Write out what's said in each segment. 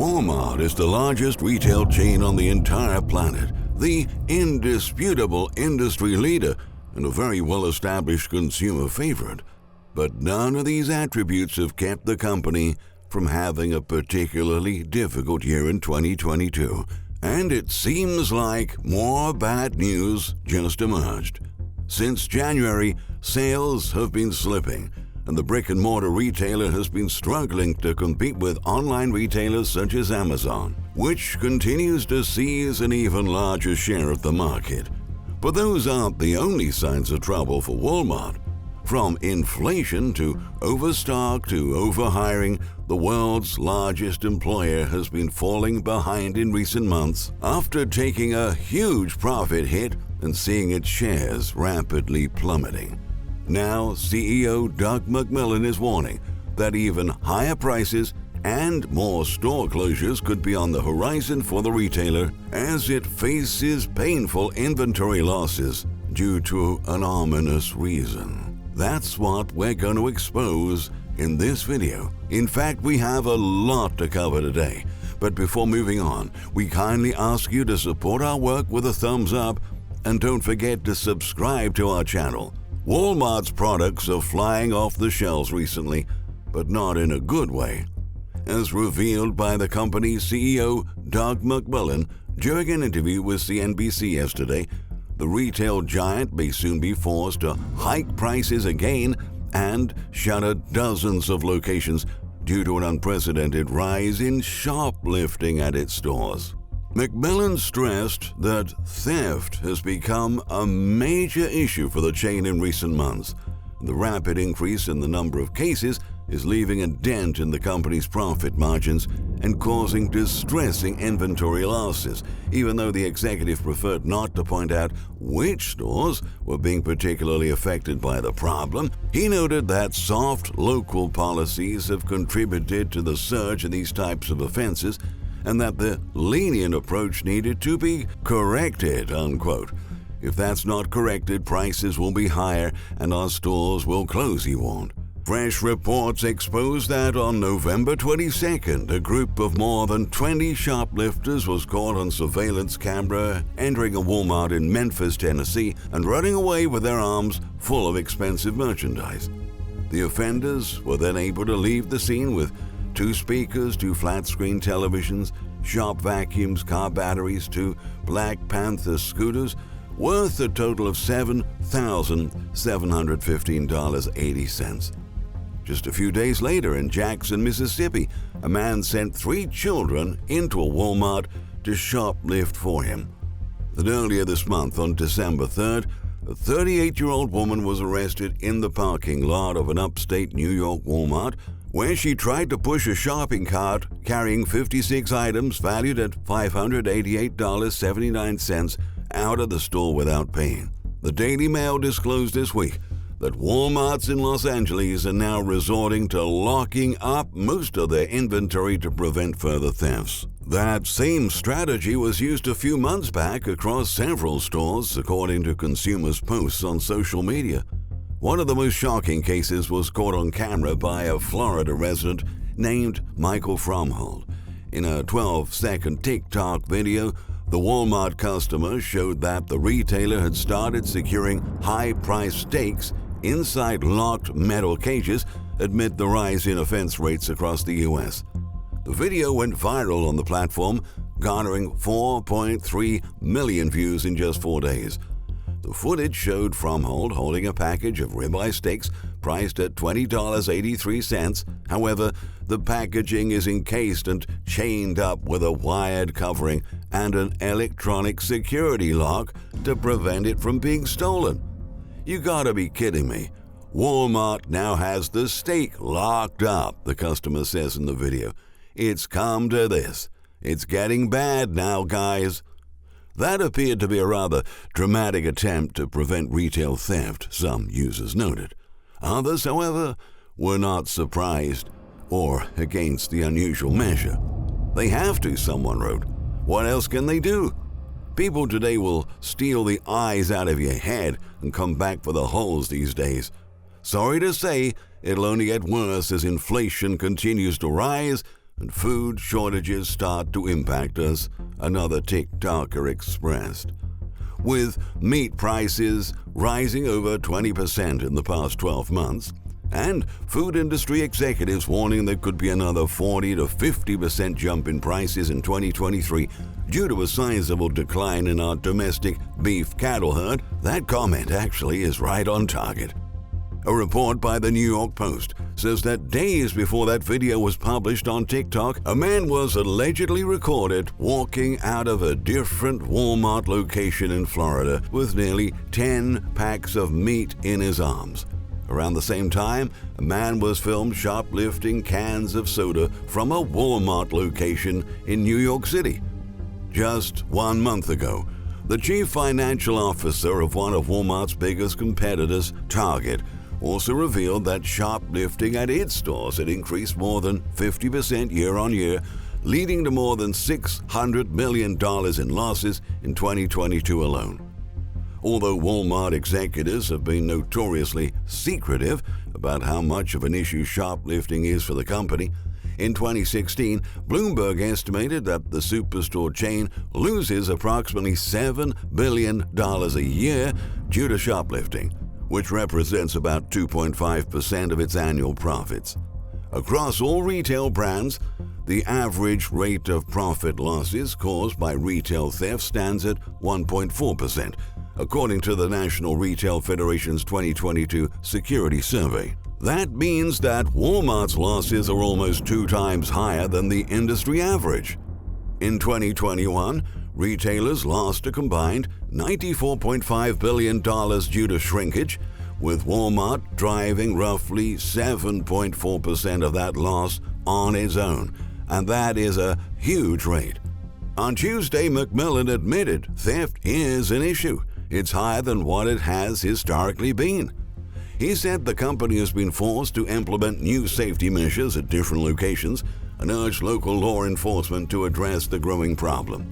Walmart is the largest retail chain on the entire planet, the indisputable industry leader, and a very well-established consumer favorite. But none of these attributes have kept the company from having a particularly difficult year in 2022. And it seems like more bad news just emerged. Since January, sales have been slipping, and the brick-and-mortar retailer has been struggling to compete with online retailers such as Amazon, which continues to seize an even larger share of the market. But those aren't the only signs of trouble for Walmart. From inflation to overstock to overhiring, the world's largest employer has been falling behind in recent months after taking a huge profit hit and seeing its shares rapidly plummeting. Now, CEO Doug McMillion is warning that even higher prices and more store closures could be on the horizon for the retailer as it faces painful inventory losses due to an ominous reason. That's what we're going to expose in this video. In fact, we have a lot to cover today. But before moving on, we kindly ask you to support our work with a thumbs up, and don't forget to subscribe to our channel. Walmart's products are flying off the shelves recently, but not in a good way. As revealed by the company's CEO, Doug McMillion, during an interview with CNBC yesterday, the retail giant may soon be forced to hike prices again and shutter dozens of locations due to an unprecedented rise in shoplifting at its stores. McMillion stressed that theft has become a major issue for the chain in recent months. The rapid increase in the number of cases is leaving a dent in the company's profit margins and causing distressing inventory losses, even though the executive preferred not to point out which stores were being particularly affected by the problem. He noted that soft local policies have contributed to the surge in these types of offenses, and that the lenient approach needed to be corrected, unquote. If that's not corrected, prices will be higher and our stores will close, he warned. Fresh reports expose that on November 22nd, a group of more than 20 shoplifters was caught on surveillance camera entering a Walmart in Memphis, Tennessee, and running away with their arms full of expensive merchandise. The offenders were then able to leave the scene with 2 speakers, 2 flat-screen televisions, shop vacuums, car batteries, 2 Black Panther scooters, worth a total of $7,715.80. Just a few days later in Jackson, Mississippi, a man sent 3 children into a Walmart to shoplift for him. And earlier this month, on December 3rd, a 38-year-old woman was arrested in the parking lot of an upstate New York Walmart, where she tried to push a shopping cart carrying 56 items valued at $588.79 out of the store without paying. The Daily Mail disclosed this week that Walmarts in Los Angeles are now resorting to locking up most of their inventory to prevent further thefts. That same strategy was used a few months back across several stores, according to consumers' posts on social media. One of the most shocking cases was caught on camera by a Florida resident named Michael Fromhold. In a 12-second TikTok video, the Walmart customer showed that the retailer had started securing high-priced steaks inside locked metal cages amid the rise in offense rates across the U.S. The video went viral on the platform, garnering 4.3 million views in just 4 days. The footage showed Fromhold holding a package of ribeye steaks priced at $20.83. However, the packaging is encased and chained up with a wired covering and an electronic security lock to prevent it from being stolen. You gotta be kidding me. Walmart now has the steak locked up, the customer says in the video. It's come to this. It's getting bad now, guys. That appeared to be a rather dramatic attempt to prevent retail theft, some users noted. Others, however, were not surprised or against the unusual measure. They have to, someone wrote. What else can they do? People today will steal the eyes out of your head and come back for the holes these days. Sorry to say, it'll only get worse as inflation continues to rise, and food shortages start to impact us, another TikToker expressed. With meat prices rising over 20% in the past 12 months, and food industry executives warning there could be another 40 to 50% jump in prices in 2023 due to a sizable decline in our domestic beef cattle herd, that comment actually is right on target. A report by the New York Post says that days before that video was published on TikTok, a man was allegedly recorded walking out of a different Walmart location in Florida with nearly 10 packs of meat in his arms. Around the same time, a man was filmed shoplifting cans of soda from a Walmart location in New York City. Just 1 month ago, the chief financial officer of one of Walmart's biggest competitors, Target, also revealed that shoplifting at its stores had increased more than 50% year-on-year, leading to more than $600 million in losses in 2022 alone. Although Walmart executives have been notoriously secretive about how much of an issue shoplifting is for the company, in 2016, Bloomberg estimated that the superstore chain loses approximately $7 billion a year due to shoplifting, which represents about 2.5% of its annual profits. Across all retail brands, the average rate of profit losses caused by retail theft stands at 1.4%, according to the National Retail Federation's 2022 Security Survey. That means that Walmart's losses are almost 2 times higher than the industry average. In 2021, retailers lost a combined $94.5 billion due to shrinkage, with Walmart driving roughly 7.4% of that loss on its own, and that is a huge rate. On Tuesday, McMillion admitted theft is an issue. It's higher than what it has historically been. He said the company has been forced to implement new safety measures at different locations and urged local law enforcement to address the growing problem.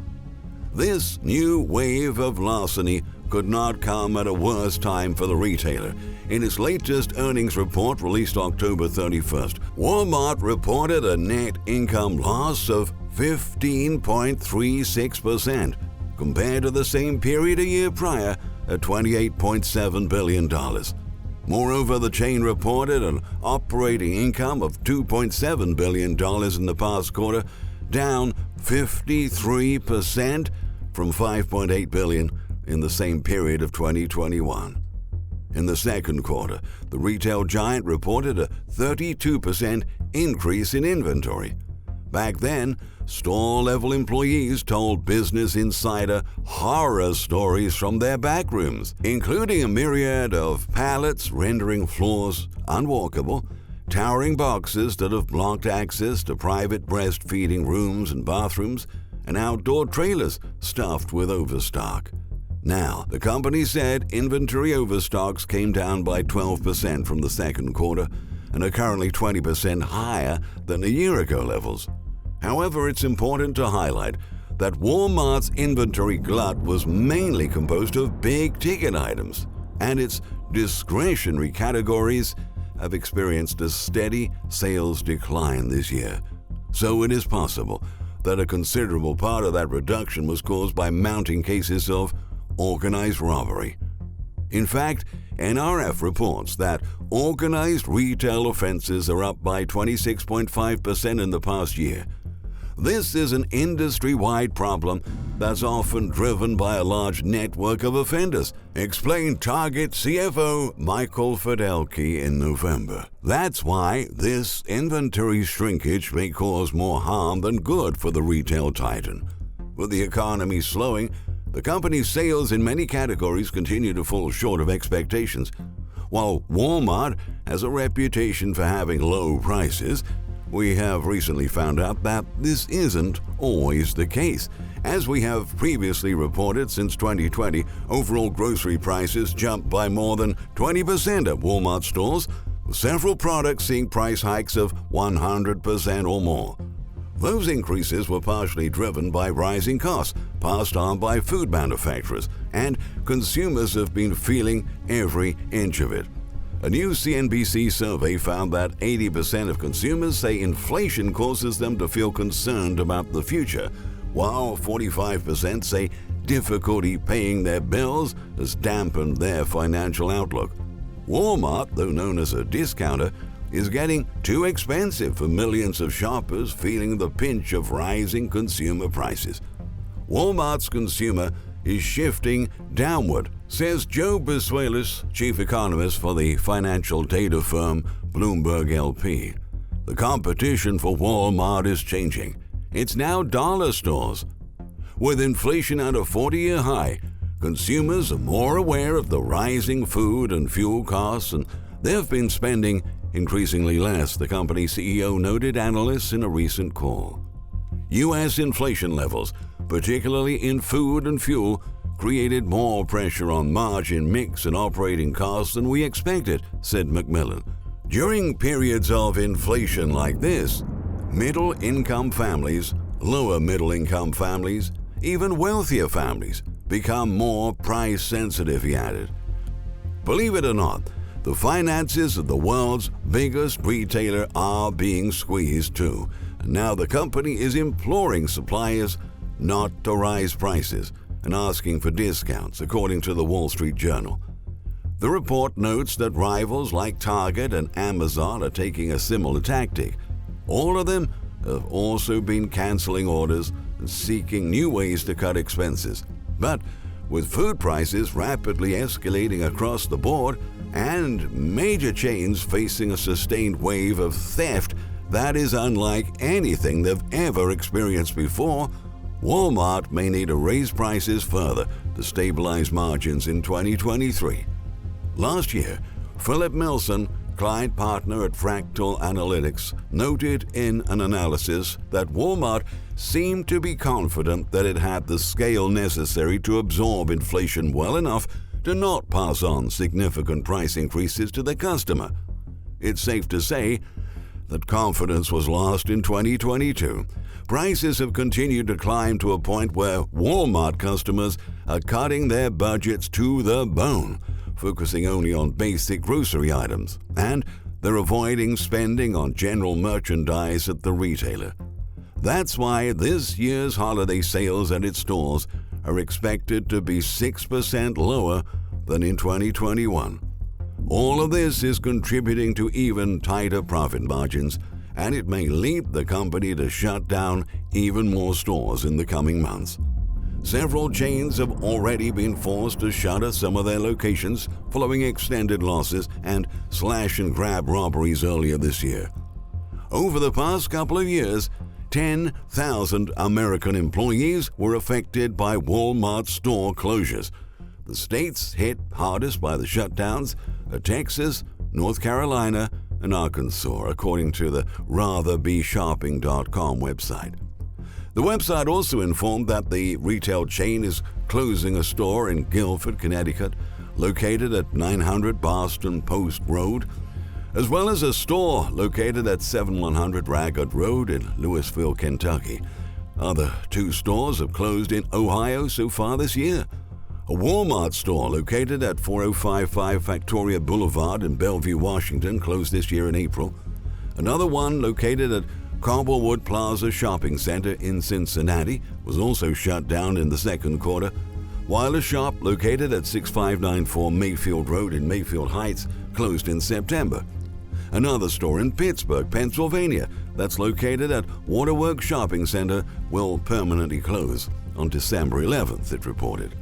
This new wave of larceny could not come at a worse time for the retailer. In its latest earnings report released October 31st, Walmart reported a net income loss of 15.36%, compared to the same period a year prior at $28.7 billion. Moreover, the chain reported an operating income of $2.7 billion in the past quarter, down 53% from $5.8 billion in the same period of 2021. In the second quarter, the retail giant reported a 32% increase in inventory. Back then, store-level employees told Business Insider horror stories from their back rooms, including a myriad of pallets rendering floors unwalkable, towering boxes that have blocked access to private breastfeeding rooms and bathrooms, and outdoor trailers stuffed with overstock. Now, the company said inventory overstocks came down by 12% from the second quarter and are currently 20% higher than a year ago levels. However, it's important to highlight that Walmart's inventory glut was mainly composed of big-ticket items, and its discretionary categories have experienced a steady sales decline this year. So it is possible that a considerable part of that reduction was caused by mounting cases of organized robbery. In fact, NRF reports that organized retail offenses are up by 26.5% in the past year. This is an industry-wide problem that's often driven by a large network of offenders, explained Target CFO Michael Fidelki in November. That's why this inventory shrinkage may cause more harm than good for the retail titan. With the economy slowing, the company's sales in many categories continue to fall short of expectations. While Walmart has a reputation for having low prices, we have recently found out that this isn't always the case. As we have previously reported, since 2020, overall grocery prices jumped by more than 20% at Walmart stores, with several products seeing price hikes of 100% or more. Those increases were partially driven by rising costs passed on by food manufacturers, and consumers have been feeling every inch of it. A new CNBC survey found that 80% of consumers say inflation causes them to feel concerned about the future, while 45% say difficulty paying their bills has dampened their financial outlook. Walmart, though known as a discounter, is getting too expensive for millions of shoppers feeling the pinch of rising consumer prices. Walmart's consumer is shifting downward, says Joe Basuelis, chief economist for the financial data firm Bloomberg LP. The competition for Walmart is changing. It's now dollar stores. With inflation at a 40-year high, consumers are more aware of the rising food and fuel costs, and they've been spending increasingly less, the company's CEO noted analysts in a recent call. U.S. inflation levels, particularly in food and fuel, created more pressure on margin mix and operating costs than we expected, said McMillion. During periods of inflation like this, middle-income families, lower middle-income families, even wealthier families become more price-sensitive, he added. Believe it or not, the finances of the world's biggest retailer are being squeezed too, and now the company is imploring suppliers not to rise prices and asking for discounts, according to the Wall Street Journal. The report notes that rivals like Target and Amazon are taking a similar tactic. All of them have also been canceling orders and seeking new ways to cut expenses. But with food prices rapidly escalating across the board and major chains facing a sustained wave of theft that is unlike anything they've ever experienced before, Walmart may need to raise prices further to stabilize margins in 2023. Last year, Philip Milson, client partner at Fractal Analytics, noted in an analysis that Walmart seemed to be confident that it had the scale necessary to absorb inflation well enough to not pass on significant price increases to the customer. It's safe to say that confidence was lost in 2022. Prices have continued to climb to a point where Walmart customers are cutting their budgets to the bone, focusing only on basic grocery items, and they're avoiding spending on general merchandise at the retailer. That's why this year's holiday sales at its stores are expected to be 6% lower than in 2021. All of this is contributing to even tighter profit margins, and it may lead the company to shut down even more stores in the coming months. Several chains have already been forced to shutter some of their locations following extended losses and slash-and-grab robberies earlier this year. Over the past couple of years, 10,000 American employees were affected by Walmart store closures. The states hit hardest by the shutdowns are Texas, North Carolina, and Arkansas, according to the RatherBeShopping.com website. The website also informed that the retail chain is closing a store in Guilford, Connecticut, located at 900 Boston Post Road, as well as a store located at 7100 Ragged Road in Louisville, Kentucky. Other two stores have closed in Ohio so far this year. A Walmart store located at 4055 Victoria Boulevard in Bellevue, Washington, closed this year in April. Another one located at Cobblewood Plaza Shopping Center in Cincinnati was also shut down in the second quarter, while a shop located at 6594 Mayfield Road in Mayfield Heights closed in September. Another store in Pittsburgh, Pennsylvania, that's located at Waterworks Shopping Center will permanently close on December 11th, it reported.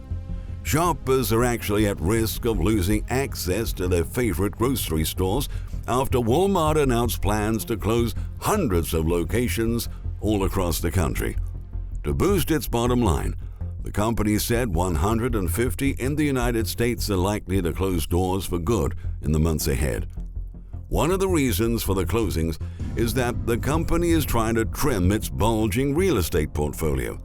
Shoppers are actually at risk of losing access to their favorite grocery stores after Walmart announced plans to close hundreds of locations all across the country. To boost its bottom line, the company said 150 in the United States are likely to close doors for good in the months ahead. One of the reasons for the closings is that the company is trying to trim its bulging real estate portfolio.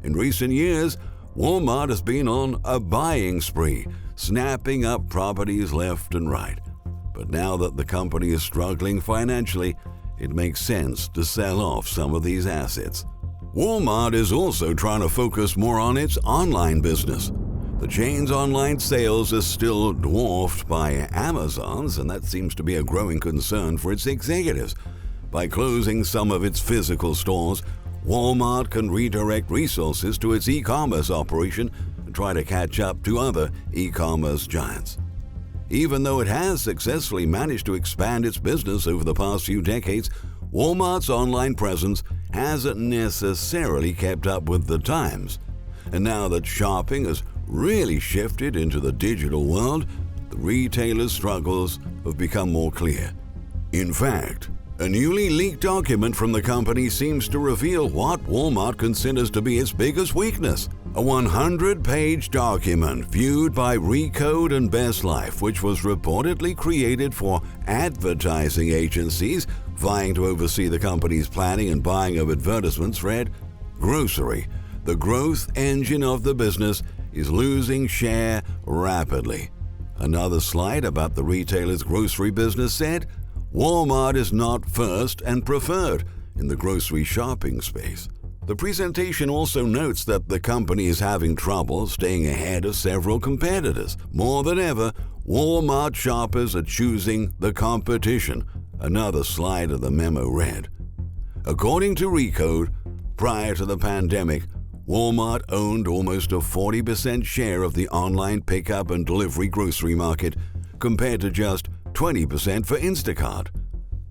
In recent years, Walmart has been on a buying spree, snapping up properties left and right. But now that the company is struggling financially, it makes sense to sell off some of these assets. Walmart is also trying to focus more on its online business. The chain's online sales are still dwarfed by Amazon's, and that seems to be a growing concern for its executives. By closing some of its physical stores, Walmart can redirect resources to its e-commerce operation and try to catch up to other e-commerce giants. Even though it has successfully managed to expand its business over the past few decades, Walmart's online presence hasn't necessarily kept up with the times. And now that shopping has really shifted into the digital world, the retailer's struggles have become more clear. In fact, a newly leaked document from the company seems to reveal what Walmart considers to be its biggest weakness. A 100-page document viewed by Recode and Best Life, which was reportedly created for advertising agencies vying to oversee the company's planning and buying of advertisements, read, "Grocery, the growth engine of the business, is losing share rapidly." Another slide about the retailer's grocery business said, "Walmart is not first and preferred in the grocery shopping space." The presentation also notes that the company is having trouble staying ahead of several competitors. More than ever, Walmart shoppers are choosing the competition. Another slide of the memo read. According to Recode, prior to the pandemic, Walmart owned almost a 40% share of the online pickup and delivery grocery market, compared to just 20% for Instacart.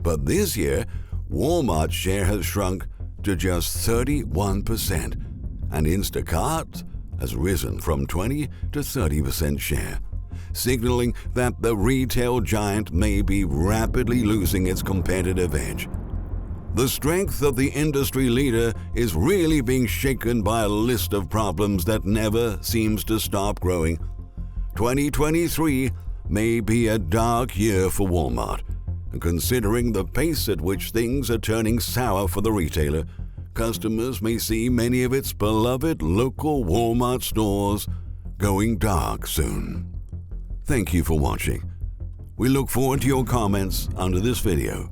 But this year, Walmart's share has shrunk to just 31%, and Instacart has risen from 20 to 30% share, signaling that the retail giant may be rapidly losing its competitive edge. The strength of the industry leader is really being shaken by a list of problems that never seems to stop growing. 2023 may be a dark year for Walmart, and considering the pace at which things are turning sour for the retailer, customers may see many of its beloved local Walmart stores going dark soon. Thank you for watching. We look forward to your comments under this video.